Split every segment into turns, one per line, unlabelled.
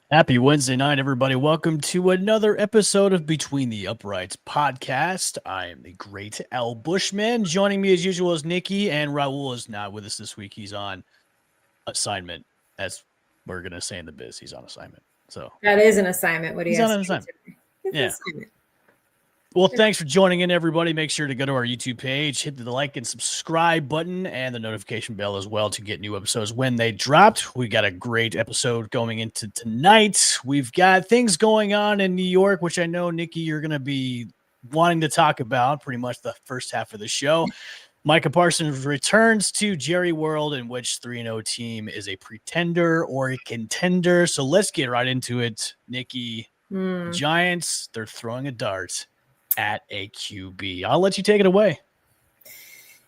Happy Wednesday night, everybody. Welcome to another episode of Between the Uprights podcast. I am the great Al Bushman. Joining me as usual is Nikki, and Raul is not with us this week. He's on assignment, as we're going to say in the biz. He's on assignment. So
that is an assignment. What do you
he's on an assignment. Yeah. Well, thanks for joining in, everybody. Make sure to go to our YouTube page, hit the like and subscribe button, and the notification bell as well to get new episodes when they dropped. We got a great episode going into tonight. We've got things going on in New York, which I know, Nikki, you're going to be wanting to talk about pretty much the first half of the show. Micah Parson returns to Jerry World, in which 3-0 team is a pretender or a contender. So let's get right into it, Nikki. Giants, they're throwing a dart at a QB. I'll let you take it away.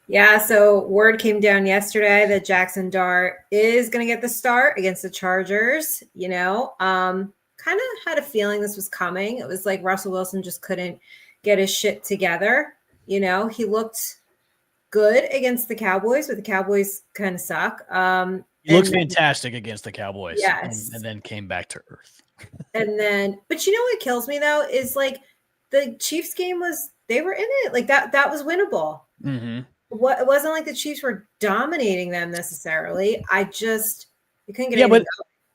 Yeah, so word came down yesterday that Jaxson Dart is going to get the start against the Chargers. Kind of had a feeling this was coming. It was like Russell Wilson just couldn't get his shit together. He looked good against the Cowboys, but the Cowboys kind of suck.
He looks fantastic against the Cowboys.
Yes.
And then came back to earth.
But what kills me though is like the Chiefs game they were in it. Like that was winnable.
Mm-hmm.
It wasn't like the Chiefs were dominating them necessarily. You couldn't get
anything
going.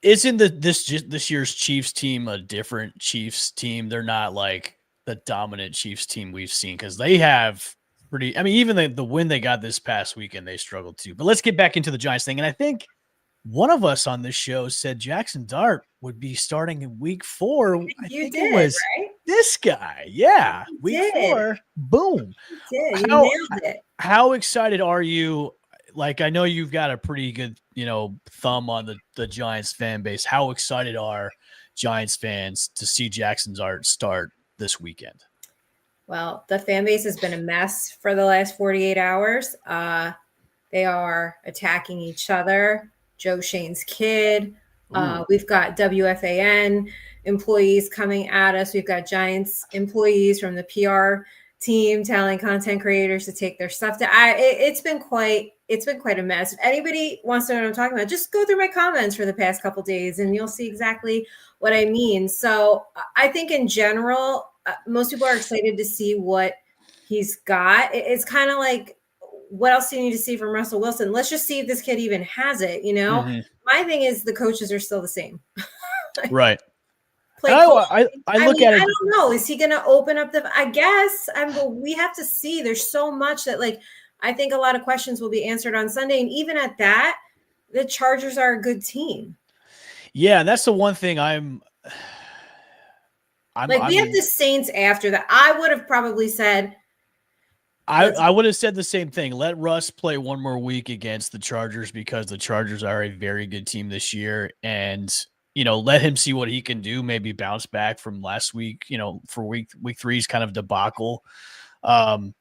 Isn't this year's Chiefs team a different Chiefs team? They're not like the dominant Chiefs team we've seen because they have even the win they got this past weekend, they struggled too. But let's get back into the Giants thing. And I think one of us on this show said Jaxson Dart would be starting in week 4.
You did, it was right?
This guy. Yeah. Week 4. Boom.
You nailed it.
How excited are you? Like, I know you've got a pretty good, thumb on the Giants fan base. How excited are Giants fans to see Jaxson Dart start this weekend?
Well, the fan base has been a mess for the last 48 hours. They are attacking each other. Joe Shane's kid. We've got WFAN employees coming at us. We've got Giants employees from the PR team telling content creators to take their stuff down. It's been quite a mess. If anybody wants to know what I'm talking about, just go through my comments for the past couple of days and you'll see exactly what I mean. So I think in general, most people are excited to see what he's got. It's kind of like, what else do you need to see from Russell Wilson? Let's just see if this kid even has it,
Mm-hmm.
My thing is the coaches are still the same.
Right.
I look at it. I don't know. Is he going to open up I guess. We have to see. There's so much that, I think a lot of questions will be answered on Sunday. And even at that, the Chargers are a good team.
Yeah, that's the one thing
we have the Saints after that. I would have probably said.
I would have said the same thing. Let Russ play one more week against the Chargers because the Chargers are a very good team this year. And, let him see what he can do, maybe bounce back from last week, for week 3's kind of debacle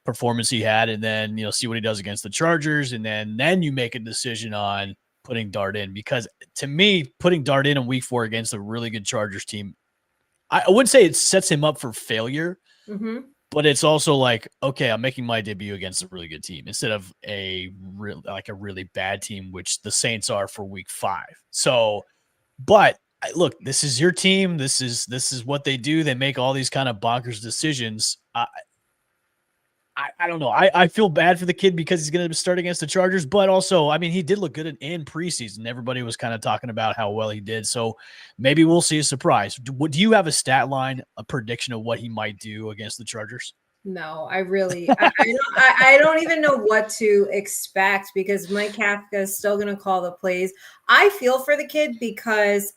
performance he had. And then, see what he does against the Chargers. And then you make a decision on putting Dart in, because to me, putting Dart in week 4 against a really good Chargers team, I wouldn't say it sets him up for failure.
Mm-hmm.
But it's also like, okay, I'm making my debut against a really good team instead of a really bad team, which the Saints are for week 5. So, but look, this is your team. This is what they do. They make all these kind of bonkers decisions. I don't know. I feel bad for the kid because he's going to start against the Chargers, but also, he did look good in preseason. Everybody was kind of talking about how well he did. So maybe we'll see a surprise. Do you have a stat line, a prediction of what he might do against the Chargers?
No, I really, I don't even know what to expect because Mike Kafka is still going to call the plays. I feel for the kid because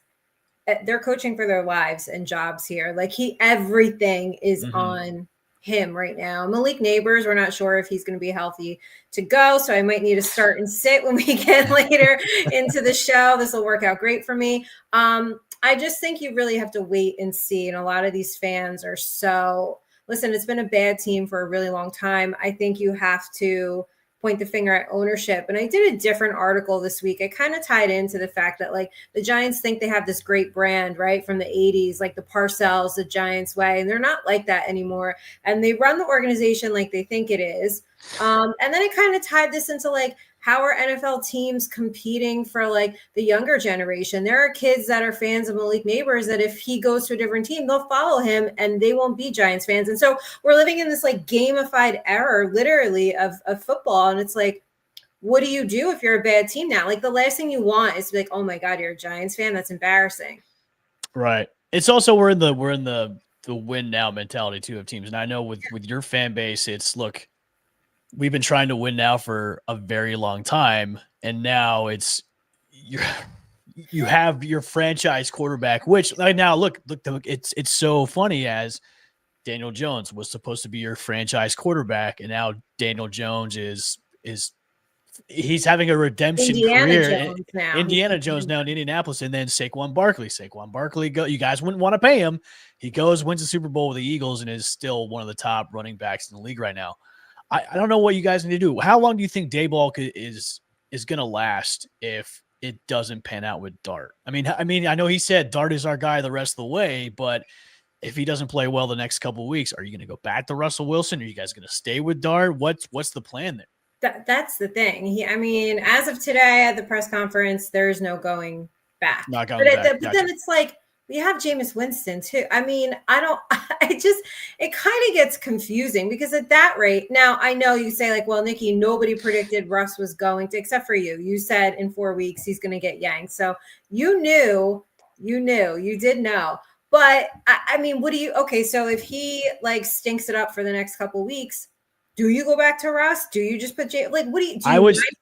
they're coaching for their lives and jobs here. Everything is on him right now. Malik Neighbors, we're not sure if he's going to be healthy to go, so I might need to start and sit when we get later into the show. This will work out great for me. I just think you really have to wait and see, and a lot of these fans are listen, it's been a bad team for a really long time. I think you have to point the finger at ownership. And I did a different article this week. I kind of tied into the fact that the Giants think they have this great brand, right, from the 80s, like the Parcells, the Giants way, and they're not like that anymore. And they run the organization like they think it is. And then I kind of tied this into how are NFL teams competing for like the younger generation? There are kids that are fans of Malik Neighbors that if he goes to a different team, they'll follow him and they won't be Giants fans. And so we're living in this like gamified era, literally, of football. And it's like, what do you do if you're a bad team now? Like the last thing you want is to be like, oh my God, you're a Giants fan. That's embarrassing.
Right. It's also we're in the win now mentality too of teams. And I know with your fan base, it's look, we've been trying to win now for a very long time, and now it's you have your franchise quarterback, which like now look, it's so funny as Daniel Jones was supposed to be your franchise quarterback, and now Daniel Jones is he's having a redemption career. Indiana Jones now in Indianapolis, and then Saquon Barkley. You guys wouldn't want to pay him. He goes, wins the Super Bowl with the Eagles, and is still one of the top running backs in the league right now. I don't know what you guys need to do. How long do you think Daboll is going to last if it doesn't pan out with Dart? I mean, I know he said Dart is our guy the rest of the way, but if he doesn't play well the next couple of weeks, are you going to go back to Russell Wilson? Are you guys going to stay with Dart? What's the plan there?
That's the thing. As of today at the press conference, there's no going back.
Not going back.
But then it's like, we have Jameis Winston too. It kind of gets confusing because at that rate, now I know you say like, well, Nikki, nobody predicted Russ was going to, except for you. You said in 4 weeks he's going to get yanked. So you did know. But so if he like stinks it up for the next couple of weeks, do you go back to Russ? Do you just put what do you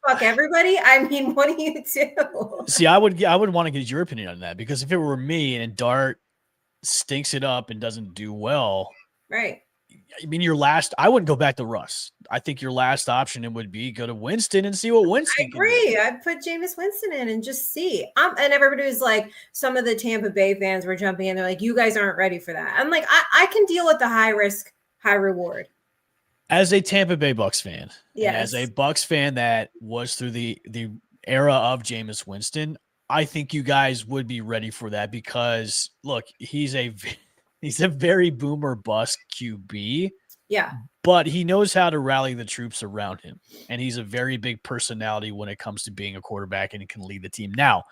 fuck everybody? I mean, what do you do?
See, I would want to get your opinion on that, because if it were me and Dart stinks it up and doesn't do well,
right?
I mean, I wouldn't go back to Russ. I think your last option would be go to Winston and see what Winston.
I agree. I'd put Jameis Winston in and just see. And everybody was like, some of the Tampa Bay fans were jumping in. They're like, you guys aren't ready for that. I'm like, I can deal with the high risk, high reward.
As a Tampa Bay Bucks fan,
yes,
as a Bucks fan that was through the era of Jameis Winston, I think you guys would be ready for that, because look, he's a very boomer bust QB.
Yeah.
But he knows how to rally the troops around him, and he's a very big personality when it comes to being a quarterback, and he can lead the team. Now,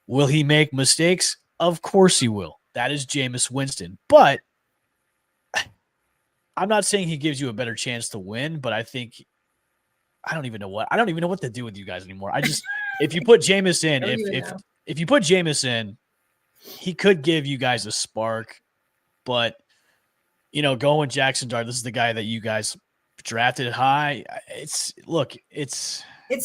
will he make mistakes? Of course he will. That is Jameis Winston. But I'm not saying he gives you a better chance to win, but I think I don't even know what to do with you guys anymore. If you put Jameis in, if you put Jameis in, he could give you guys a spark, but going with Jaxson Dart, this is the guy that you guys drafted high. It's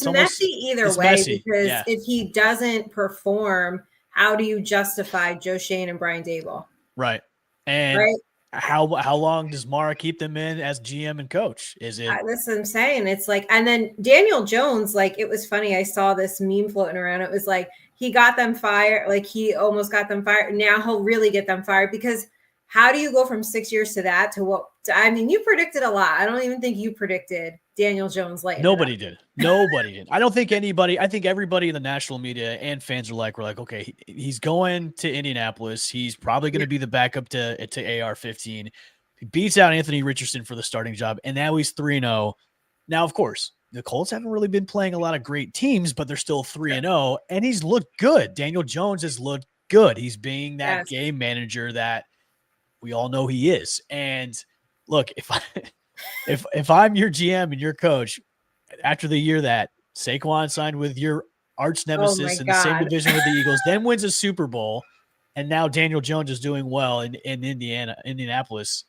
messy either way, because if he doesn't perform, how do you justify Joe Shane and Brian Daboll?
Right. And how long does Mara keep them in as GM and coach? Is it?
That's what I'm saying. It's like, and then Daniel Jones, like, it was funny. I saw this meme floating around. It was like, he got them fired. Like, he almost got them fired. Now he'll really get them fired, because how do you go from 6 years to that to what? I mean, you predicted a lot. I don't even think you predicted Daniel Jones late.
Nobody did. I don't think anybody. I think everybody in the national media and fans we're like, okay, he's going to Indianapolis. He's probably going to be the backup to AR-15. He beats out Anthony Richardson for the starting job, and now he's 3-0. Now, of course, the Colts haven't really been playing a lot of great teams, but they're still 3-0, and he's looked good. Daniel Jones has looked good. He's being that game manager that we all know he is. And look, if I'm your GM and your coach, after the year that Saquon signed with your arch nemesis in the same division with the Eagles, then wins a Super Bowl, and now Daniel Jones is doing well in Indianapolis,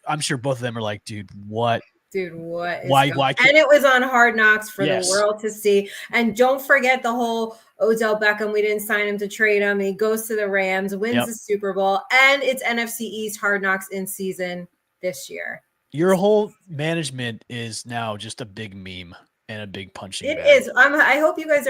I'm sure both of them are like, dude, what? Why
and it was on Hard Knocks for the world to see. And don't forget the whole Odell Beckham, we didn't sign him to trade him. He goes to the Rams, wins the Super Bowl, and it's NFC East Hard Knocks in season this year.
Your whole management is now just a big meme and a big punching bag.
It is. I hope you guys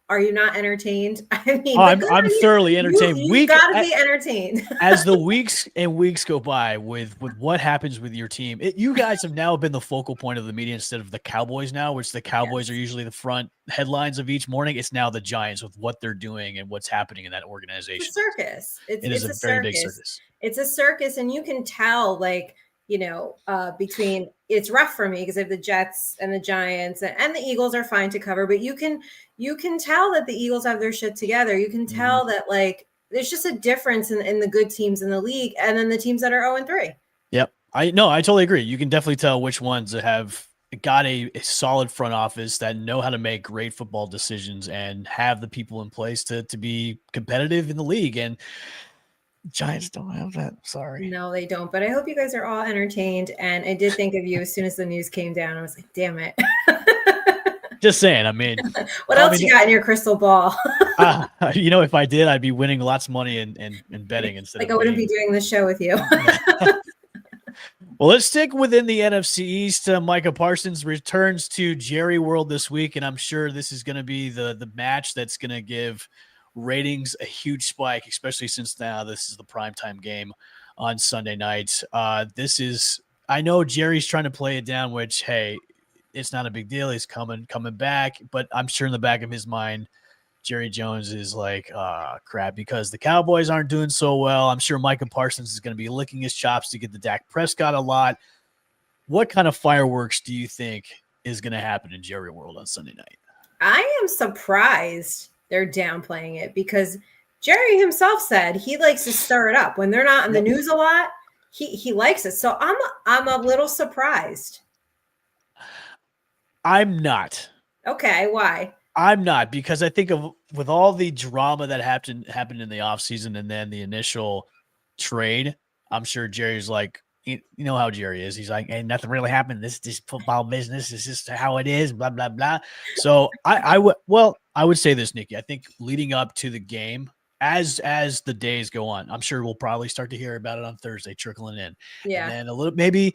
are you not entertained? I mean,
I'm thoroughly entertained.
You got to be entertained.
As the weeks and weeks go by with what happens with your team, you guys have now been the focal point of the media instead of the Cowboys now, which the Cowboys are usually the front headlines of each morning. It's now the Giants with what they're doing and what's happening in that organization.
It's a circus.
It is a very big circus.
It's a circus, and you can tell, like, between it's rough for me because I have the Jets and the Giants and the Eagles are fine to cover, but you can tell that the Eagles have their shit together. You can tell that like there's just a difference in the good teams in the league and then the teams that are 0-3.
Yep. I totally agree. You can definitely tell which ones have got a solid front office that know how to make great football decisions and have the people in place to be competitive in the league. And Giants don't have that. Sorry.
No, they don't. But I hope you guys are all entertained. And I did think of you as soon as the news came down. I was like, damn it.
Just saying. I mean,
what else you got in your crystal ball?
If I did, I'd be winning lots of money and betting instead
like
of
I wouldn't be doing this show with you.
Well, let's stick within the NFC East. Micah Parsons returns to Jerry World this week, and I'm sure this is going to be the match that's going to give ratings a huge spike, especially since now this is the primetime game on Sunday night. I know Jerry's trying to play it down, which, hey, it's not a big deal. He's coming back, but I'm sure in the back of his mind, Jerry Jones is like, crap, because the Cowboys aren't doing so well. I'm sure Micah Parsons is going to be licking his chops to get the Dak Prescott a lot. What kind of fireworks do you think is going to happen in Jerry World on Sunday night? I
am surprised they're downplaying it because Jerry himself said he likes to stir it up when they're not in the news a lot. He likes it. So I'm a little surprised.
I'm not.
Okay. Why?
I'm not, because I think with all the drama that happened in the offseason and then the initial trade, I'm sure Jerry's like, you know how Jerry is. He's like, hey, nothing really happened. This football business is just how it is, blah, blah, blah. So I would say this, Nikki. I think leading up to the game, as the days go on, I'm sure we'll probably start to hear about it on Thursday, trickling in.
Yeah.
And then a little, maybe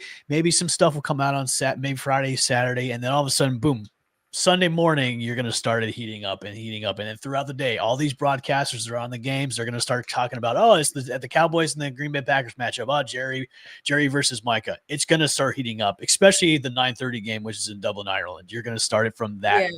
some stuff will come out on maybe Friday, Saturday, and then all of a sudden, boom, Sunday morning, you're going to start it heating up. And then throughout the day, all these broadcasters are on the games. They're going to start talking about, it's the Cowboys and the Green Bay Packers matchup. Oh, Jerry versus Micah. It's going to start heating up, especially the 9:30 game, which is in Dublin, Ireland. You're going to start it from that.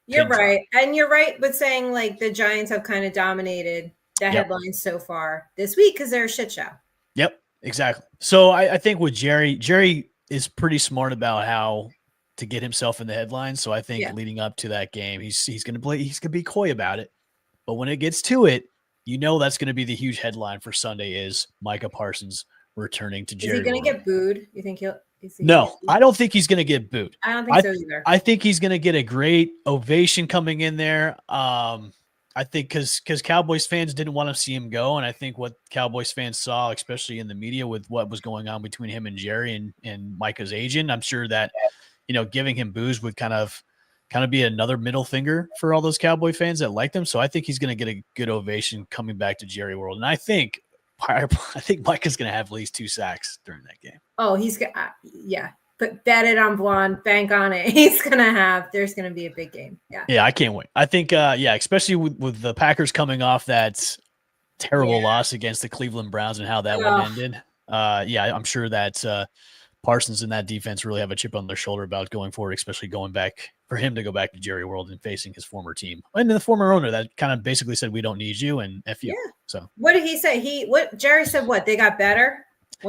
Yeah, you're right. And you're right with saying like the Giants have kind of dominated the headlines so far this week because they're a shit show.
Yep, exactly. So I think with Jerry is pretty smart about how to get himself in the headlines. So I think leading up to that game, he's going to be coy about it. But when it gets to it, that's going to be the huge headline for Sunday is Micah Parsons returning to Jerry.
Is he going to get booed? You think he'll?
No, I don't think he's going to get booed.
I don't think so either.
I think he's going to get a great ovation coming in there. I think because Cowboys fans didn't want to see him go. And I think what Cowboys fans saw, especially in the media with what was going on between him and Jerry and Micah's agent, I'm sure that, giving him boos would kind of be another middle finger for all those Cowboy fans that liked him. So I think he's going to get a good ovation coming back to Jerry World. And I think Micah's going to have at least 2 sacks during that game.
Oh, he's got, but bet it on Blonde, bank on it. There's going to be a big game. Yeah.
Yeah. I can't wait. I think, especially with the Packers coming off that terrible loss against the Cleveland Browns and how that one ended. I'm sure that, Parsons and that defense really have a chip on their shoulder about going forward, especially for him to go back to Jerry World and facing his former team and the former owner that kind of basically said, we don't need you and F you. Yeah. So
what did he say? Jerry said what? They got better?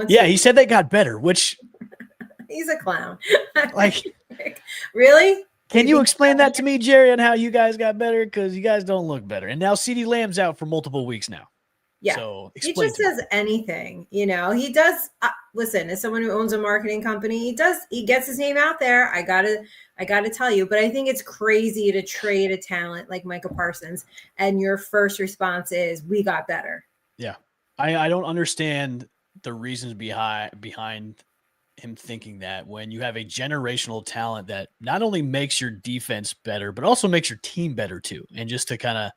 He said they got better, which
he's a clown.
Like,
really?
Can you explain that to me, Jerry, on how you guys got better? Because you guys don't look better. And now CeeDee Lamb's out for multiple weeks now.
Yeah,
so
he just says anything, he does. Listen, as someone who owns a marketing company, he gets his name out there. I gotta tell you, but I think it's crazy to trade a talent like Micah Parsons and your first response is we got better.
Yeah. I don't understand the reasons behind him thinking that when you have a generational talent that not only makes your defense better, but also makes your team better too. And just to kind of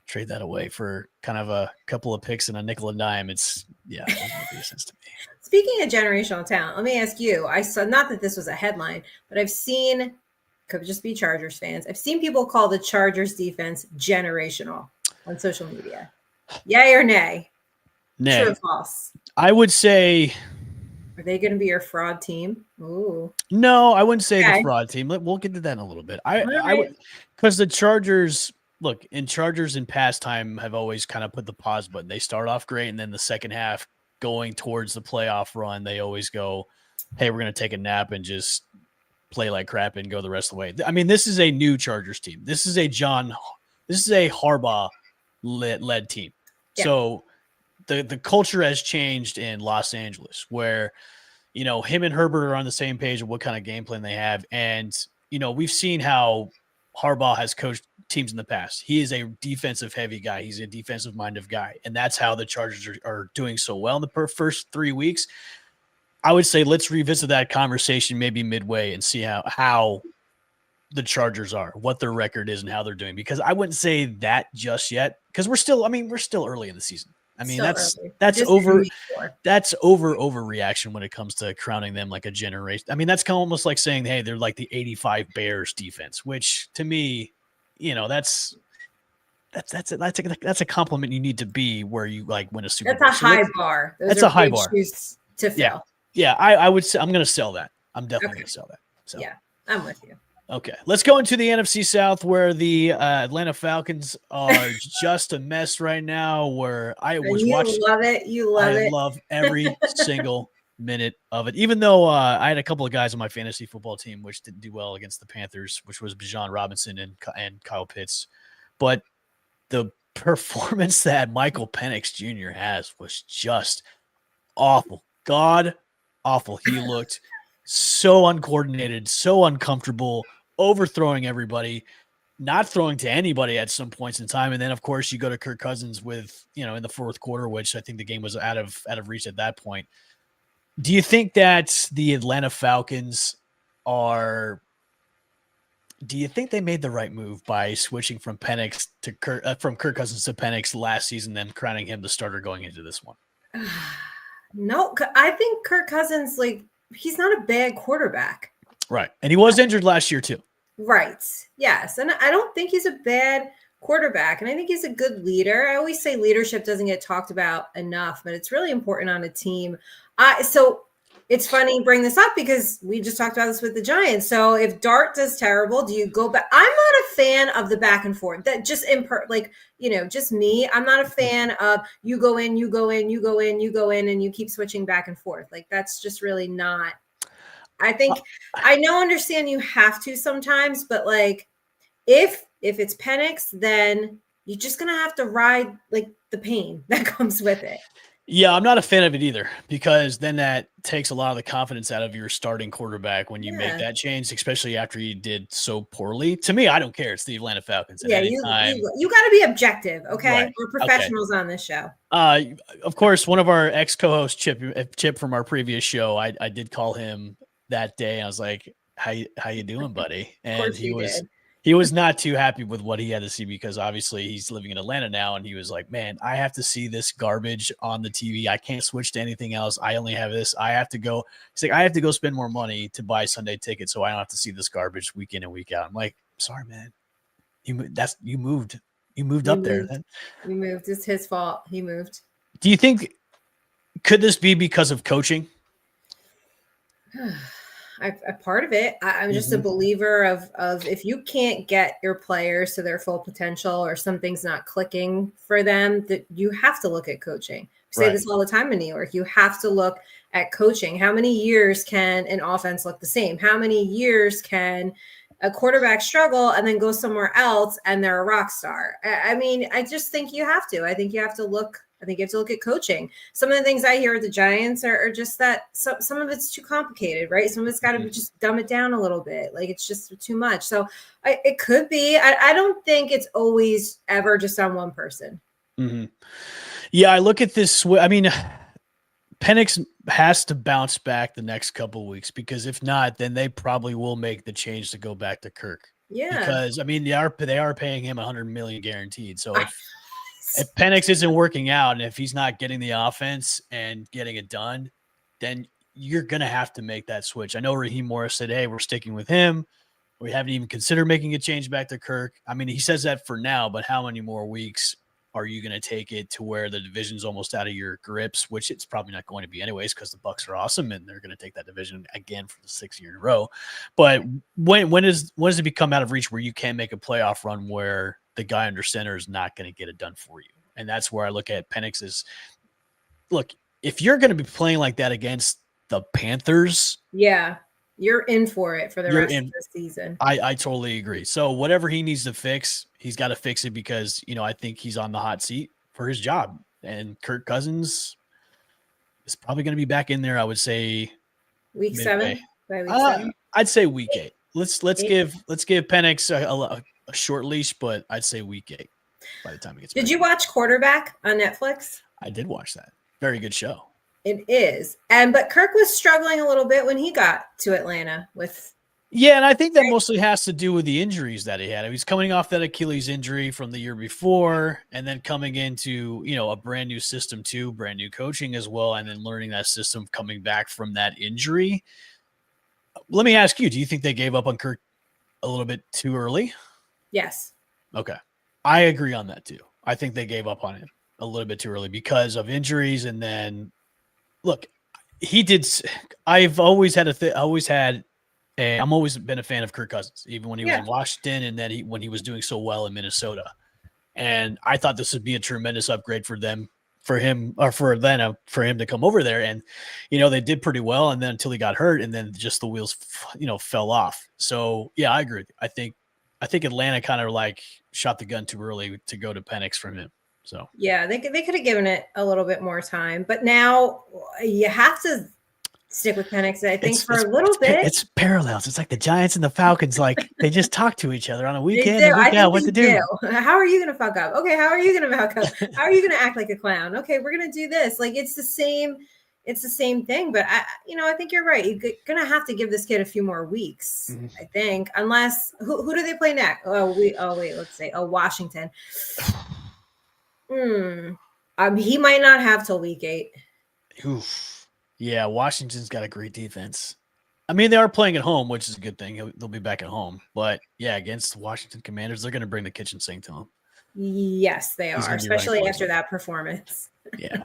trade that away for kind of a couple of picks and a nickel and dime. It doesn't make sense to me.
Speaking of generational talent, let me ask you, I saw, not that this was a headline, but I've seen, could just be Chargers fans. I've seen people call the Chargers defense generational on social media. Yay or nay?
Nay.
True or false?
I would say.
Are they going to be your fraud team? Ooh.
No, I wouldn't say the fraud team. We'll get to that in a little bit. I would, because the Chargers, Chargers in past time have always kind of put the pause button. They start off great, and then the second half going towards the playoff run, they always go, hey, we're going to take a nap and just play like crap and go the rest of the way. I mean, this is a new Chargers team. This is a Harbaugh led team. Yeah. So the culture has changed in Los Angeles where, him and Herbert are on the same page of what kind of game plan they have. And, we've seen how Harbaugh has coached teams in the past. He is a defensive heavy guy. He's a defensive minded guy. And that's how the Chargers are doing so well in the first 3 weeks. I would say let's revisit that conversation maybe midway and see how the Chargers are, what their record is and how they're doing. Because I wouldn't say that just yet because we're still early in the season. I mean, that's overreaction when it comes to crowning them like a generation. I mean, that's kind of almost like saying, hey, they're like the 85 Bears defense, which to me, that's a compliment you need to be where you like win a Super Bowl.
That's a high bar.
That's a high bar
to fill.
Yeah. I would say I'm going to sell that. I'm definitely going to sell that. So
yeah, I'm with you.
Okay, let's go into the NFC South where the Atlanta Falcons are just a mess right now. Where I was watching,
love it. You love it.
I love every single minute of it. Even though I had a couple of guys on my fantasy football team which didn't do well against the Panthers, which was Bijan Robinson and Kyle Pitts, but the performance that Michael Penix Jr. has was just awful. God awful. He looked so uncoordinated, so uncomfortable, overthrowing everybody, not throwing to anybody at some points in time. And then, of course, you go to Kirk Cousins with, in the fourth quarter, which I think the game was out of reach at that point. Do you think that the Atlanta Falcons do you think they made the right move by switching from Penix to from Kirk Cousins to Penix last season, then crowning him the starter going into this one?
No, I think Kirk Cousins, he's not a bad quarterback.
Right. And he was injured last year too.
Right. Yes. And I don't think he's a bad quarterback. And I think he's a good leader. I always say leadership doesn't get talked about enough, but it's really important on a team. So it's funny you bring this up because we just talked about this with the Giants. So if Dart does terrible, do you go back? I'm not a fan of the back and forth. That just just me. I'm not a fan of you go in, you go in, you go in, you go in, and you keep switching back and forth. That's just really not. I think understand you have to sometimes, but if it's Penix, then you're just gonna have to ride the pain that comes with it.
Yeah, I'm not a fan of it either because then that takes a lot of the confidence out of your starting quarterback when you make that change, especially after you did so poorly. To me, I don't care. It's the Atlanta Falcons.
Yeah, you got to be objective, okay? Right. We're professionals on this show.
Of course, one of our ex-co-hosts, Chip from our previous show, I did call him that day. I was like, how you doing, buddy? And he was not too happy with what he had to see because obviously he's living in Atlanta now. And he was like, man, I have to see this garbage on the TV. I can't switch to anything else. I only have this. I have to go. He's like, I have to go spend more money to buy Sunday tickets so I don't have to see this garbage week in and week out. I'm like, sorry, man. You moved up there. Then
you moved. It's his fault. He moved.
Do you think, could this be because of coaching?
A part of it. I'm just a believer of if you can't get your players to their full potential or something's not clicking for them, that you have to look at coaching. We say this all the time in New York. You have to look at coaching. How many years can an offense look the same? How many years can a quarterback struggle and then go somewhere else and they're a rock star? I mean, I just think you have to. I think you have to look at coaching. Some of the things I hear at the Giants are just that some of it's too complicated, right? Some of it's got to be just dumb it down a little bit. It's just too much. So it could be. I don't think it's always ever just on one person.
Mm-hmm. Yeah, I look at this. I mean, Penix has to bounce back the next couple of weeks because if not, then they probably will make the change to go back to Kirk.
Yeah,
because I mean they are paying him $100 million guaranteed. So if Penix isn't working out and if he's not getting the offense and getting it done, then you're going to have to make that switch. I know Raheem Morris said, hey, we're sticking with him. We haven't even considered making a change back to Kirk. I mean, he says that for now, but how many more weeks are you going to take it to where the division's almost out of your grips, which it's probably not going to be anyways because the Bucs are awesome and they're going to take that division again for the 6th year in a row. But when does it become out of reach where you can't make a playoff run where the guy under center is not going to get it done for you? And that's where I look at Penix as, look, if you're going to be playing like that against the Panthers,
yeah, you're in for it for the
you're
rest
in.
of the season.
I totally agree. So whatever he needs to fix, he's got to fix it because, I think he's on the hot seat for his job. And Kirk Cousins is probably going to be back in there, I would say
Week
midway.
7? By week 7?
I'd say week 8. Let's give Penix a short leash, but I'd say week 8 by the time he gets back.
Did you watch Quarterback on Netflix?
I did watch that. Very good show.
It is. But Kirk was struggling a little bit when he got to Atlanta with.
Yeah, and I think that mostly has to do with the injuries that he had. He was coming off that Achilles injury from the year before, and then coming into, a brand new system too, brand new coaching as well, and then learning that system coming back from that injury. Let me ask you, do you think they gave up on Kirk a little bit too early?
Yes.
Okay. I agree on that too. I think they gave up on him a little bit too early because of injuries. And then, look, he did. I've always had I'm always been a fan of Kirk Cousins, even when he was in Washington and then when he was doing so well in Minnesota. And I thought this would be a tremendous upgrade for him to come over there. And, they did pretty well. And then until he got hurt and then just the wheels, fell off. So, yeah, I agree. I think Atlanta kind of like shot the gun too early to go to Penix from him. So,
yeah, they could have given it a little bit more time. But now you have to stick with Penix, I think, for a little bit.
It's parallels. It's like the Giants and the Falcons. Like they just talk to each other on a weekend
and
week out what to do.
How are you going to fuck up? Okay, how are you going to fuck up? How are you going to act like a clown? Okay, we're going to do this. Like it's the same thing. But I think you're right. You're going to have to give this kid a few more weeks. Mm-hmm. I think, unless who do they play next? Let's say Washington. He might not have till week 8.
Oof. Yeah, Washington's got a great defense. I mean, they are playing at home, which is a good thing. They'll be back at home. But, yeah, against the Washington Commanders, they're going to bring the kitchen sink to him.
Yes, they are, especially after that performance.
Yeah.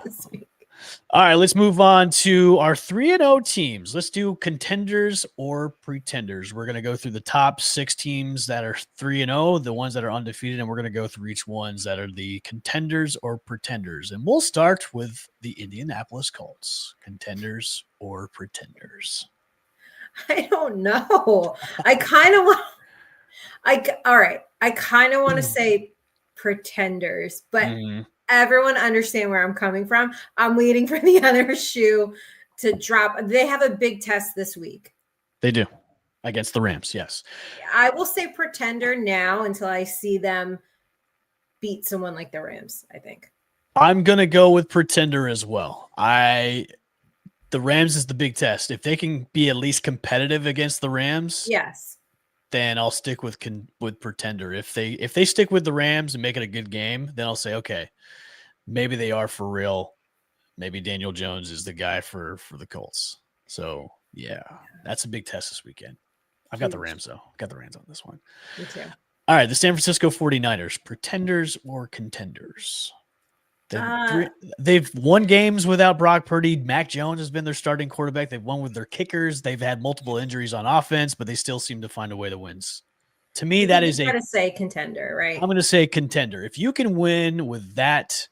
All right, let's move on to our 3-0 teams. Let's do contenders or pretenders. We're going to go through the top 6 teams that are 3-0, the ones that are undefeated, and we're going to go through each ones that are the contenders or pretenders. And we'll start with the Indianapolis Colts. Contenders or pretenders?
I don't know. I kind of want to say pretenders, but everyone understand where I'm coming from. I'm waiting for the other shoe to drop. They have a big test this week.
They do. Against the Rams, yes.
I will say pretender now until I see them beat someone like the Rams, I think.
I'm going to go with pretender as well. The Rams is the big test. If they can be at least competitive against the Rams,
yes,
then I'll stick with pretender. If they stick with the Rams and make it a good game, then I'll say, okay, maybe they are for real. Maybe Daniel Jones is the guy for the Colts. So, yeah, that's a big test this weekend. I've got the Rams, though. I've got the Rams on this one.
Me too.
All right, the San Francisco 49ers, pretenders or contenders? They've won games without Brock Purdy. Mac Jones has been their starting quarterback. They've won with their kickers. They've had multiple injuries on offense, but they still seem to find a way to win. To me, that is
to say contender, right?
I'm going to say contender. If you can win with that,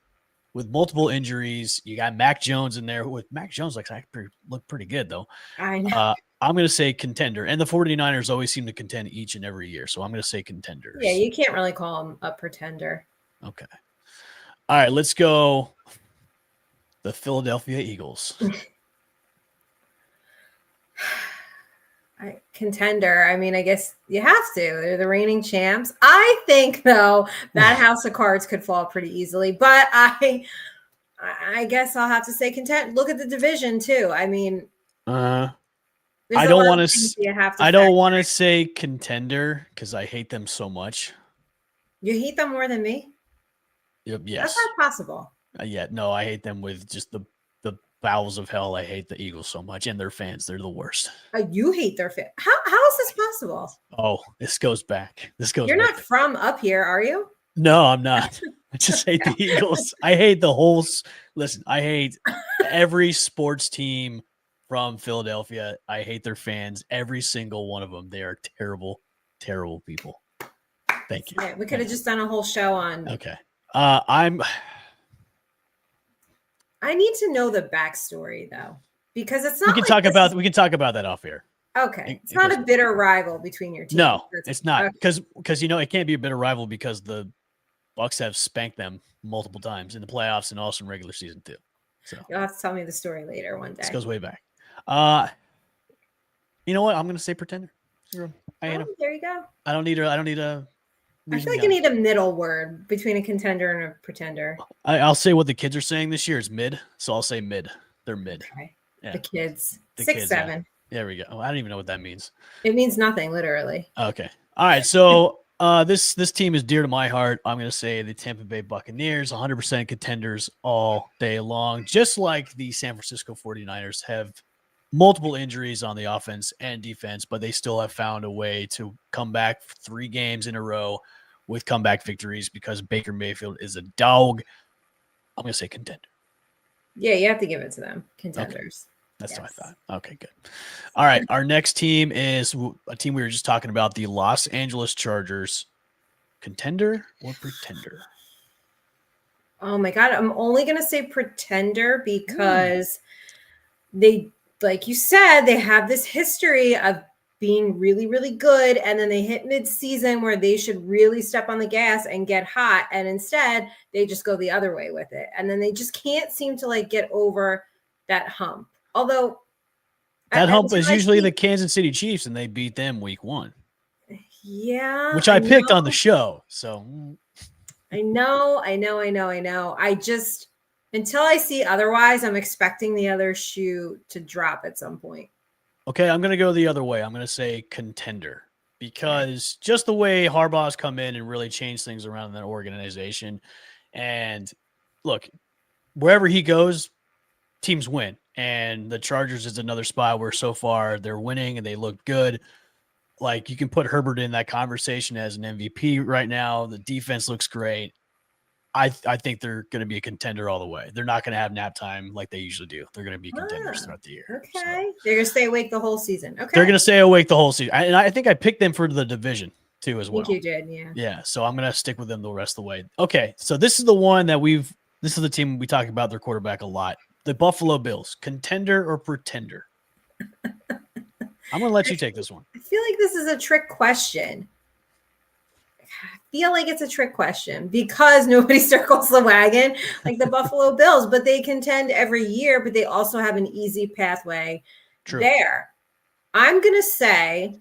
with multiple injuries, you got Mac Jones in there. With Mac Jones, look pretty good, though.
I know.
I'm going to say contender. And the 49ers always seem to contend each and every year, so I'm going to say contenders.
Yeah, you can't really call them a pretender.
Okay. All right, let's go. The Philadelphia Eagles.
Contender. I mean, I guess you have to. They're the reigning champs. I think, though, that house of cards could fall pretty easily. But I guess I'll have to say contender. Look at the division, too. I mean,
I don't want to say contender because I hate them so much.
You hate them more than me?
Yes.
That's not possible.
No, I hate them with just the bowels of hell. I hate the Eagles so much and their fans. They're the worst.
You hate their fans. How is this possible?
Oh, this goes back.
You're not from up here, are you?
No, I'm not. I just hate the Eagles. I hate the whole. Listen, I hate every sports team from Philadelphia. I hate their fans. Every single one of them. They are terrible, terrible people. Thank you.
Yeah, we could have just done a whole show on.
Okay.
I need to know the backstory though, because it's not.
We can talk about that off air.
Okay, it's not a bitter rival between your teams.
No, it's not, because it can't be a bitter rival because the Bucs have spanked them multiple times in the playoffs and also in regular season too. So
you'll have to tell me the story later one day.
This goes way back. You know what? I'm going to say pretender.
There you go.
I don't need a.
I feel like you need a middle word between a contender and a pretender.
I'll say what the kids are saying this year is mid, so I'll say mid. They're mid.
Okay. Yeah. The kids. 6'7".
Yeah. There we go. Oh, I don't even know what that means.
It means nothing, literally.
Okay. All right. So this team is dear to my heart. I'm going to say the Tampa Bay Buccaneers, 100% contenders all day long, just like the San Francisco 49ers have multiple injuries on the offense and defense, but they still have found a way to come back 3 games in a row with comeback victories because Baker Mayfield is a dog. I'm going to say contender.
Yeah, you have to give it to them. Contenders.
Okay. That's what I thought. Okay, good. All right. Our next team is a team we were just talking about, the Los Angeles Chargers. Contender or pretender?
Oh, my God. I'm only going to say pretender because they, like you said, they have this history of being really, really good. And then they hit mid-season where they should really step on the gas and get hot. And instead, they just go the other way with it. And then they just can't seem to get over that hump. Although
that hump is usually the Kansas City Chiefs, and they beat them week 1.
Yeah.
Which I picked on the show. So
I know. I just, until I see otherwise, I'm expecting the other shoe to drop at some point.
Okay, I'm going to go the other way. I'm going to say contender because just the way Harbaugh's come in and really changed things around in that organization. And look, wherever he goes, teams win. And the Chargers is another spot where so far they're winning and they look good. Like, you can put Herbert in that conversation as an MVP right now. The defense looks great. I think they're going to be a contender all the way. They're not going to have nap time like they usually do. They're going to be contenders throughout the year.
Okay. So they're going to stay awake the whole season. Okay.
They're going to stay awake the whole season. And I think I picked them for the division too as well.
I think you did, yeah.
Yeah, so I'm going to stick with them the rest of the way. Okay, so this is the one that this is the team we talk about their quarterback a lot. The Buffalo Bills, contender or pretender? I'm going to let you take this one.
I feel like this is a trick question. I feel like it's a trick question because nobody circles the wagon like the Buffalo Bills, but they contend every year, but they also have an easy pathway there. I'm going to say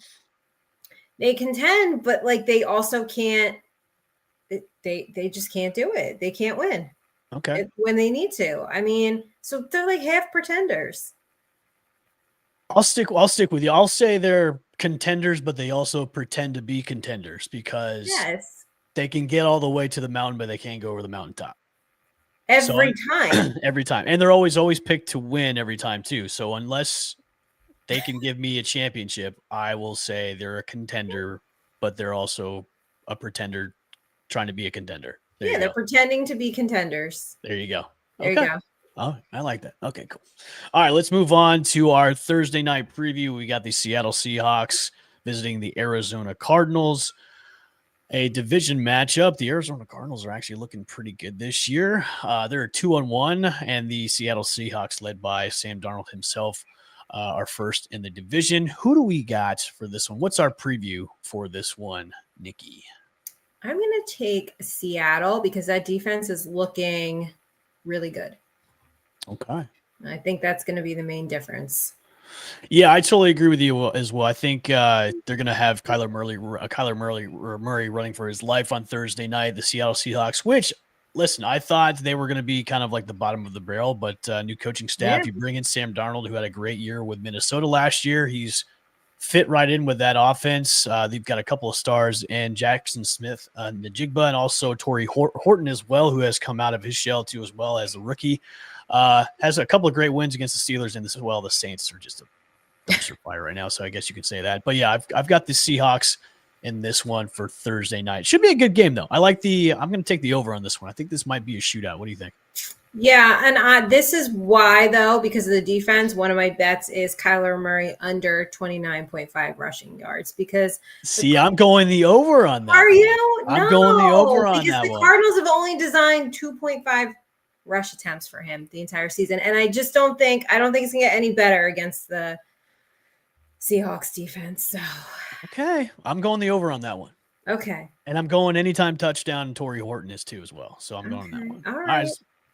they contend, but they also can't, they just can't do it. They can't win.
Okay.
When they need to. I mean, so they're half pretenders.
I'll stick with you. I'll say they're contenders, but they also pretend to be contenders because they can get all the way to the mountain, but they can't go over the mountaintop.
Every time.
Every time. And they're always picked to win every time too. So unless they can give me a championship, I will say they're a contender, but they're also a pretender trying to be a contender.
They're pretending to be contenders.
There you go.
There you go.
Oh, I like that. Okay, cool. All right, let's move on to our Thursday night preview. We got the Seattle Seahawks visiting the Arizona Cardinals. A division matchup. The Arizona Cardinals are actually looking pretty good this year. They're 2-1, and the Seattle Seahawks, led by Sam Darnold himself, are first in the division. Who do we got for this one? What's our preview for this one, Nikki?
I'm going to take Seattle because that defense is looking really good.
Okay.
I think that's going to be the main difference.
Yeah, I totally agree with you as well. I think they're going to have Kyler Murray running for his life on Thursday night. The Seattle Seahawks, which, listen, I thought they were going to be kind of like the bottom of the barrel, but new coaching staff. You bring in Sam Darnold, who had a great year with Minnesota last year. He's fit right in with that offense. They've got a couple of stars in Jaxson Smith, Najigba, and also Torrey Horton as well, who has come out of his shell too as well as a rookie. Has a couple of great wins against the Steelers and as well. The Saints are just a dumpster fire right now, so I guess you could say that. But yeah, I've got the Seahawks in this one for Thursday night. Should be a good game though. I'm going to take the over on this one. I think this might be a shootout. What do you think?
Yeah, and this is why, though, because of the defense, one of my bets is Kyler Murray under 29.5 rushing yards. Because
I'm going the over on that.
Are you?
I'm going the over on that one.
Because the Cardinals have only designed 2.5 rush attempts for him the entire season. And I don't think it's going to get any better against the Seahawks defense. So
okay, I'm going the over on that one.
Okay.
And I'm going anytime touchdown, and Torrey Horton is too as well. So I'm going on that one.
All right.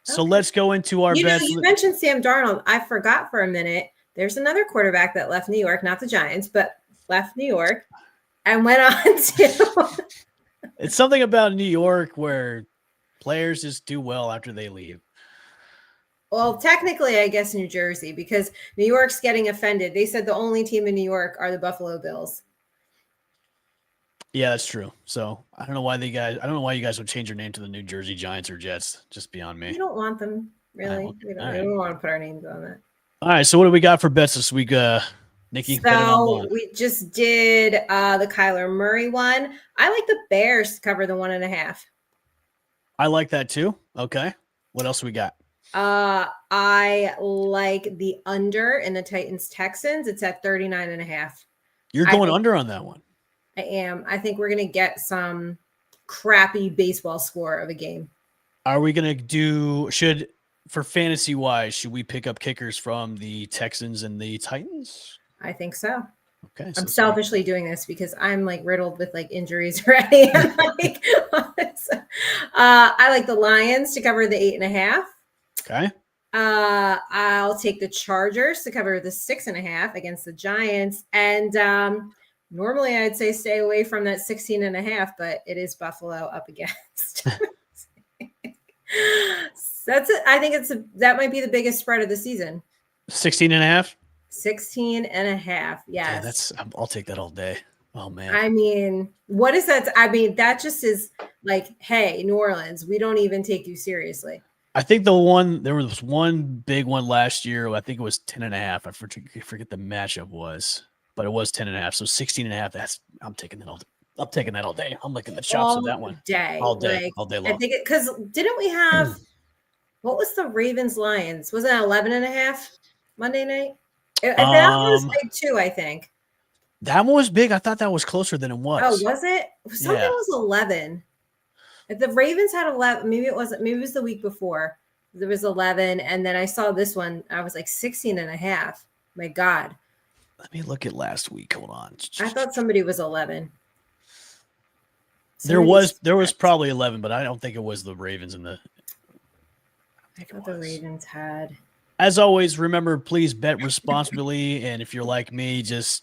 So let's go into our best.
You mentioned Sam Darnold. I forgot for a minute. There's another quarterback that left New York, not the Giants, but left New York and went on to.
It's something about New York where players just do well after they leave.
Well, technically, I guess New Jersey, because New York's getting offended. They said the only team in New York are the Buffalo Bills.
Yeah, that's true. So I don't know why you guys would change your name to the New Jersey Giants or Jets. Just beyond me.
We don't want them, really. We don't want to put our names on that.
All right. So what do we got for bets this week, Nikki?
So we just did the Kyler Murray one. I like the Bears to cover the 1.5.
I like that too. Okay. What else we got?
I like the under in the Titans Texans. It's at 39.5.
You're going under on that one.
I am. I think we're going to get some crappy baseball score of a game.
Are we going to for fantasy wise, should we pick up kickers from the Texans and the Titans?
I think so.
Okay.
I'm selfishly doing this because I'm like riddled with like injuries already. I like the Lions to cover the 8.5.
Okay.
I'll take the Chargers to cover the 6.5 against the Giants. And normally I'd say stay away from that 16.5, but it is Buffalo up against. That's it. I think that might be the biggest spread of the season.
16.5.
16.5. Yes.
Yeah, I'll take that all day. Oh man.
I mean, what is that? I mean, that just is like, hey, New Orleans, we don't even take you seriously.
I think there was one big one last year. I think it was 10.5. I forget the matchup was, but it was 10.5. So 16.5. I'm taking that all day. I'm taking that all day. I'm licking the chops of that one.
All
day long.
I think because didn't we have what was the Ravens Lions? Was it 11.5 Monday night? That one was big too, I think.
That one was big. I thought that was closer than it was.
Oh, was it? Something was 11. If the Ravens had 11, maybe it wasn't. Maybe it was the week before. There was 11, and then I saw this one. I was like 16.5. My God.
Let me look at last week. Hold on.
I thought somebody was 11.
There was probably 11, but I don't think it was the Ravens and the.
I thought the Ravens had.
As always, remember, please bet responsibly, and if you're like me, just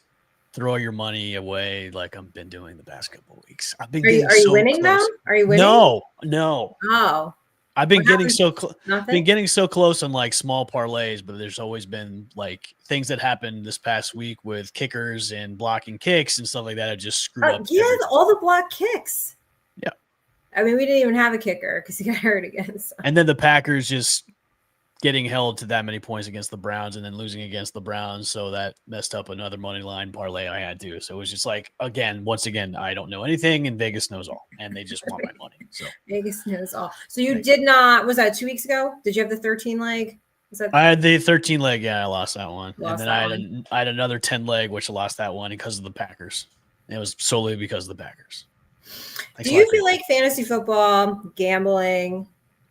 throw your money away like I've been doing the past couple of weeks. I've been.
Are you winning now? Are you winning?
No.
Oh.
I've been getting so close on like small parlays, but there's always been like things that happened this past week with kickers and blocking kicks and stuff like that. I just screwed up.
Yeah, all the block kicks.
Yeah.
I mean, we didn't even have a kicker because he got hurt again. So.
And then the Packers just getting held to that many points against the Browns and then losing against the Browns. So that messed up another money line parlay I had to. So it was just like, once again, I don't know anything and Vegas knows all. And they just want my money. So
Vegas knows all. So you did not, was that 2 weeks ago? Did you have the 13 leg?
I had the 13 leg. Yeah, I lost that one. And then I had another 10 leg, which I lost that one because of the Packers. It was solely because of the Packers.
Do you feel like fantasy football, gambling,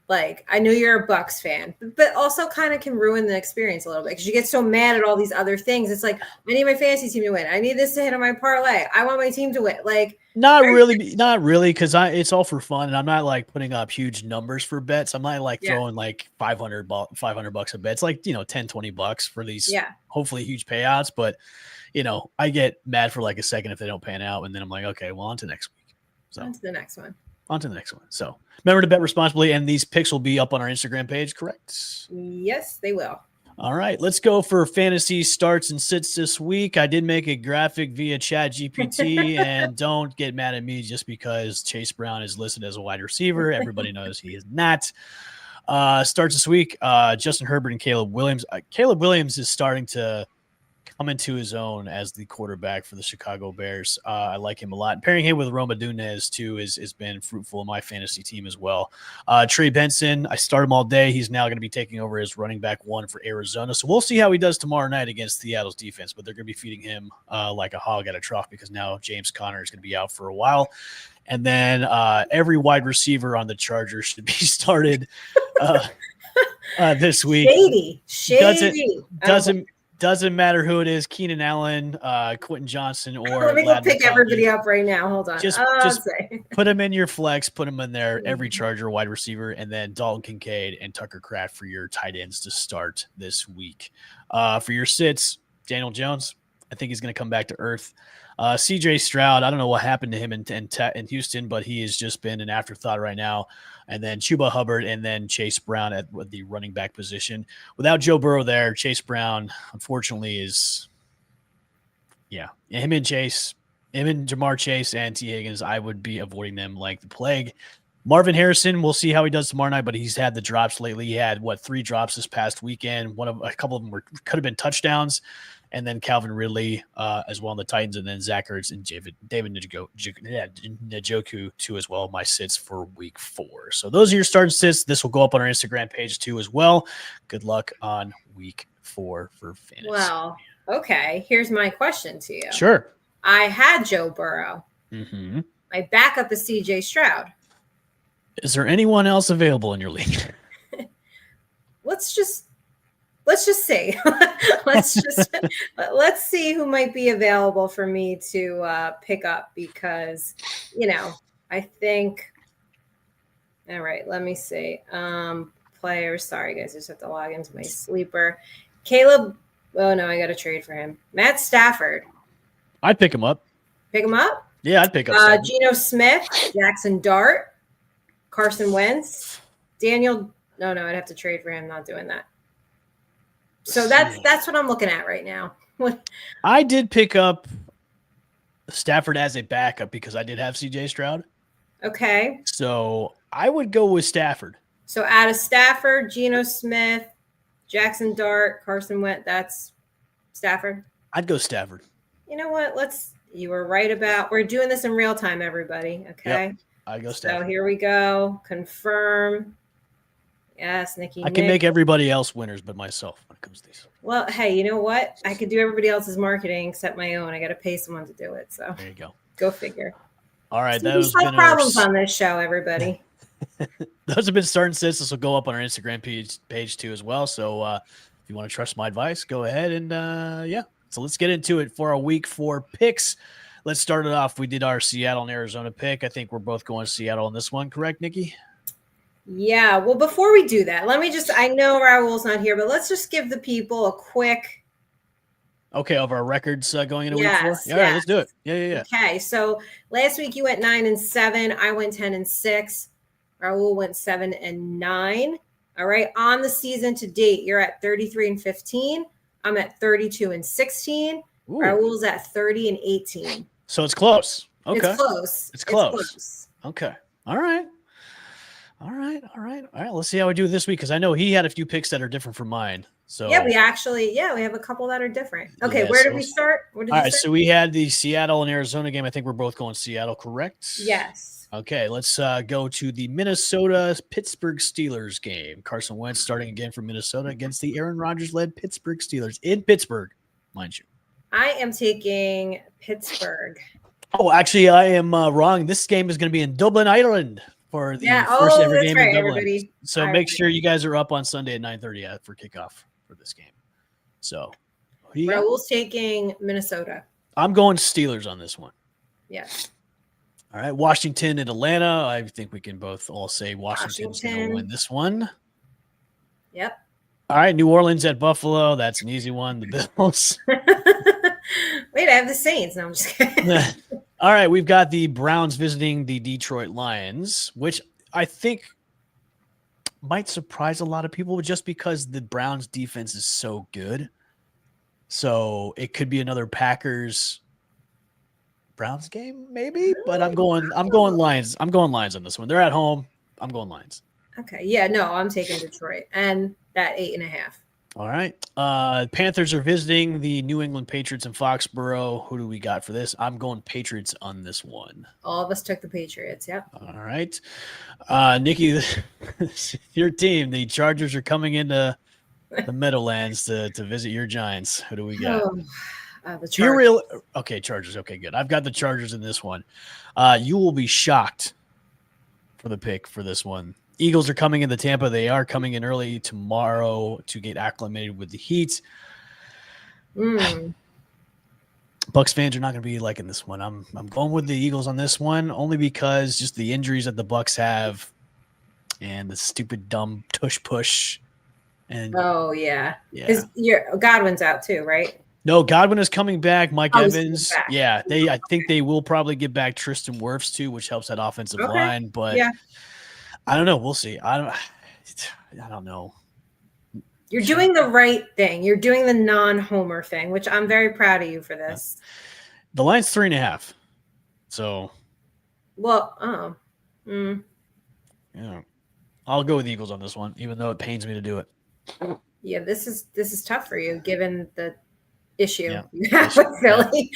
like I know you're a Bucks fan, but also kind of can ruin the experience a little bit because you get so mad at all these other things. It's like, I need my fantasy team to win. I need this to hit on my parlay. I want my team to win. Like
not really, because it's all for fun, and I'm not like putting up huge numbers for bets. I'm not like throwing like $500 a bet. It's like $10-$20 for these hopefully huge payouts. But I get mad for like a second if they don't pan out, and then I'm like, okay, well, on to next week. So
on to the next one.
On to the next one. So remember to bet responsibly, and these picks will be up on our Instagram page, correct?
Yes, they will.
All right, let's go for fantasy starts and sits this week. I did make a graphic via Chat GPT, and don't get mad at me just because Chase Brown is listed as a wide receiver. Everybody knows he is not. Starts this week, Justin Herbert and Caleb Williams. Caleb Williams is starting to come into his own as the quarterback for the Chicago Bears. I like him a lot. Pairing him with Roma Dunez, too, has been fruitful in my fantasy team as well. Trey Benson, I start him all day. He's now going to be taking over as running back 1 for Arizona. So we'll see how he does tomorrow night against Seattle's defense, but they're going to be feeding him like a hog at a trough because now James Conner is going to be out for a while. And then every wide receiver on the Chargers should be started. this week. Doesn't matter who it is. Keenan Allen, Quentin Johnson, or
let me go pick everybody up right now. Hold on.
Just put them in your flex. Put them in there. Every Charger wide receiver, and then Dalton Kincaid and Tucker Kraft for your tight ends to start this week. For your sits, Daniel Jones. I think he's going to come back to earth. CJ Stroud, I don't know what happened to him in Houston, but he has just been an afterthought right now. And then Chuba Hubbard and then Chase Brown at the running back position. Without Joe Burrow there, Chase Brown, unfortunately, is him and Jamar Chase and T. Higgins, I would be avoiding them like the plague. Marvin Harrison, we'll see how he does tomorrow night, but he's had the drops lately. He had 3 drops this past weekend. A couple of them could have been touchdowns. And then Calvin Ridley as well on the Titans, and then Zach Ertz and David Njoku too as well. My sits for week 4. So those are your starting sits. This will go up on our Instagram page too as well. Good luck on week 4 for fantasy.
Well, okay. Here's my question to you.
Sure.
I had Joe Burrow.
Mm-hmm.
My backup is CJ Stroud.
Is there anyone else available in your league?
Let's just see. let's see who might be available for me to pick up, because I think. All right, let me see. Players. Sorry, guys, I just have to log into my sleeper. Caleb. Oh no, I got to trade for him. Matt Stafford.
I'd pick him up.
Pick him up.
Yeah, I'd pick up.
Geno Smith, Jaxson Dart, Carson Wentz, Daniel. No, I'd have to trade for him. Not doing that. So that's what I'm looking at right now.
I did pick up Stafford as a backup because I did have CJ Stroud.
Okay.
So I would go with Stafford.
So out of Stafford, Geno Smith, Jaxson Dart, Carson Wentz, that's Stafford.
I'd go Stafford.
You know what? You were right we're doing this in real time, everybody. Okay.
Yep. I'd go Stafford.
So here we go. Confirm. Yes, Nikki.
I can make everybody else winners but myself when it comes to these.
Well, hey, you know what? I could do everybody else's marketing except my own. I got to pay someone to do it. So
there you go.
Go figure.
All right.
There's no problems on this show, everybody.
Those have been starting sits. This will go up on our Instagram page too as well. So if you want to trust my advice, go ahead and So let's get into it for our week 4 picks. Let's start it off. We did our Seattle and Arizona pick. I think we're both going Seattle on this one. Correct, Nikki?
Yeah. Well, before we do that, I know Raul's not here, but let's just give the people a quick.
Okay. Of our records going into week 4?
Yes.
All right. Let's do it. Yeah.
Okay. So last week you went 9-7. I went 10-6. Raul went 7-9. All right. On the season to date, you're at 33-15. I'm at 32-16. Raul's at 30-18.
So it's close. Okay.
It's close.
Okay. All right. Let's see how we do this week, because I know he had a few picks that are different from mine. So
yeah, we have a couple that are different. Okay, where did we start?
All right, so we had the Seattle and Arizona game. I think we're both going Seattle, correct?
Yes.
Okay, let's go to the Minnesota-Pittsburgh Steelers game. Carson Wentz starting again for Minnesota against the Aaron Rodgers-led Pittsburgh Steelers in Pittsburgh, mind you.
I am taking Pittsburgh.
Oh, actually, I am wrong. This game is going to be in Dublin, Ireland. For the first ever game in Dublin. Everybody. So make sure you guys are up on Sunday at 9:30 for kickoff for this game. So
Raul's taking Minnesota.
I'm going Steelers on this one.
Yes.
All right, Washington and Atlanta. I think we can both all say Washington's going to win this one.
Yep.
All right, New Orleans at Buffalo. That's an easy one. The Bills.
Wait, I have the Saints. No, I'm just kidding.
All right, we've got the Browns visiting the Detroit Lions, which I think might surprise a lot of people just because the Browns defense is so good. So it could be another Packers Browns game, maybe, but I'm going Lions. I'm going Lions on this one. They're at home. I'm going Lions.
Okay. Yeah, no, I'm taking Detroit and that 8.5.
All right. Panthers are visiting the New England Patriots in Foxborough. Who do we got for this? I'm going Patriots on this one.
All of us took the Patriots. Yep.
All right. Nikki, your team, the Chargers are coming into the Meadowlands to visit your Giants. Who do we got?
The Chargers.
Okay, Chargers. Okay, good. I've got the Chargers in this one. You will be shocked for the pick for this one. Eagles are coming into Tampa. They are coming in early tomorrow to get acclimated with the heat. Bucs fans are not going to be liking this one. I'm going with the Eagles on this one only because just the injuries that the Bucs have and the stupid dumb tush push. And
because Godwin's out too, right?
No, Godwin is coming back. Mike Evans, I think they will probably get back Tristan Wirfs too, which helps that offensive line. But I don't know. We'll see. I don't know.
You're doing the right thing. You're doing the non-homer thing, which I'm very proud of you for this.
The line's 3.5. So, I'll go with the Eagles on this one, even though it pains me to do it.
Yeah, this is tough for you, given the issue you have with Philly.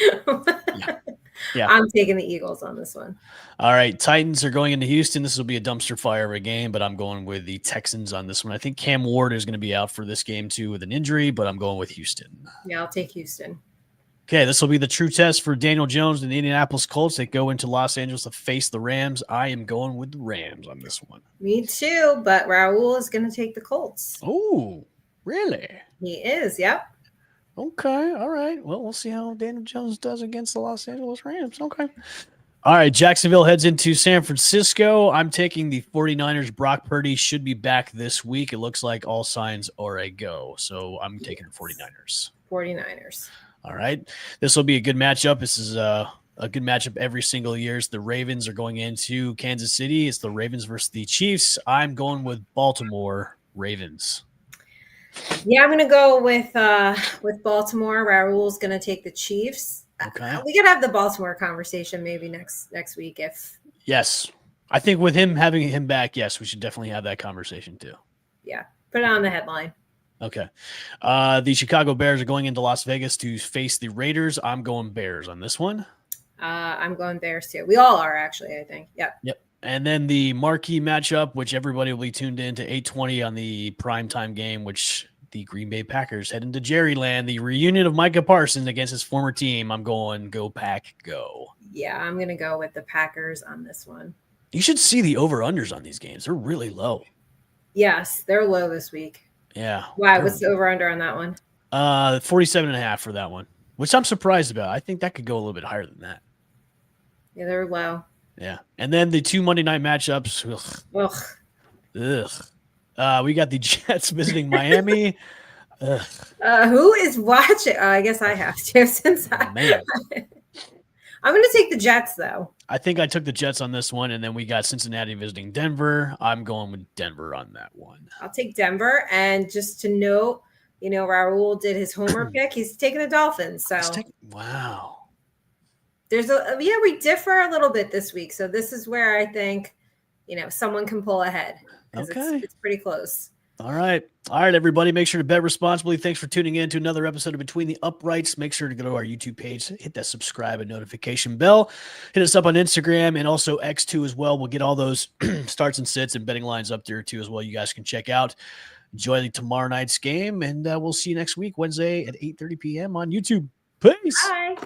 Yeah. I'm taking the Eagles on this one.
All right, Titans are going into Houston. This will be a dumpster fire of a game, but I'm going with the Texans on this one. I think Cam Ward is going to be out for this game too with an injury, but I'm going with Houston.
Yeah, I'll take Houston.
Okay, this will be the true test for Daniel Jones and the Indianapolis Colts. They go into Los Angeles to face the Rams. I am going with the Rams on this one.
Me too, but Raul is going to take the Colts.
Oh, really?
He is, yep.
Okay, all right. Well, we'll see how Daniel Jones does against the Los Angeles Rams. Okay. All right, Jacksonville heads into San Francisco. I'm taking the 49ers. Brock Purdy should be back this week. It looks like all signs are a go. So I'm taking the 49ers.
49ers.
All right. This will be a good matchup. This is a good matchup every single year. The Ravens are going into Kansas City. It's the Ravens versus the Chiefs. I'm going with Baltimore Ravens.
Yeah, I'm going to go with Baltimore. Raul's going to take the Chiefs.
Okay.
We could have the Baltimore conversation maybe next week if.
Yes. I think with having him back, yes, we should definitely have that conversation too.
Yeah. Put it on the headline.
Okay. The Chicago Bears are going into Las Vegas to face the Raiders. I'm going Bears on this one.
I'm going Bears too. We all are actually, I think. Yep.
And then the marquee matchup, which everybody will be tuned in to 8:20 on the primetime game, which the Green Bay Packers head into Jerryland, the reunion of Micah Parson against his former team. I'm going go Pack go.
Yeah, I'm going to go with the Packers on this one.
You should see the over-unders on these games. They're really low.
Yes, they're low this week.
Yeah.
Why? What's the over-under on that one?
47.5 for that one, which I'm surprised about. I think that could go a little bit higher than that.
Yeah, they're low.
Yeah. And then the two Monday night matchups. Ugh. We got the Jets visiting Miami.
Who is watching? I guess I have to since I'm going to take the Jets, though.
I think I took the Jets on this one, and then we got Cincinnati visiting Denver. I'm going with Denver on that one.
I'll take Denver. And just to note, Raul did his homer pick. He's taking the Dolphins. So
wow.
We differ a little bit this week. So this is where I think, someone can pull ahead.
Okay.
It's pretty close.
All right, everybody. Make sure to bet responsibly. Thanks for tuning in to another episode of Between the Uprights. Make sure to go to our YouTube page, hit that subscribe and notification bell. Hit us up on Instagram and also X2 as well. We'll get all those starts and sits and betting lines up there too as well. You guys can check out. Enjoy tomorrow night's game, and we'll see you next week, Wednesday at 8:30 p.m. on YouTube. Peace.
Bye.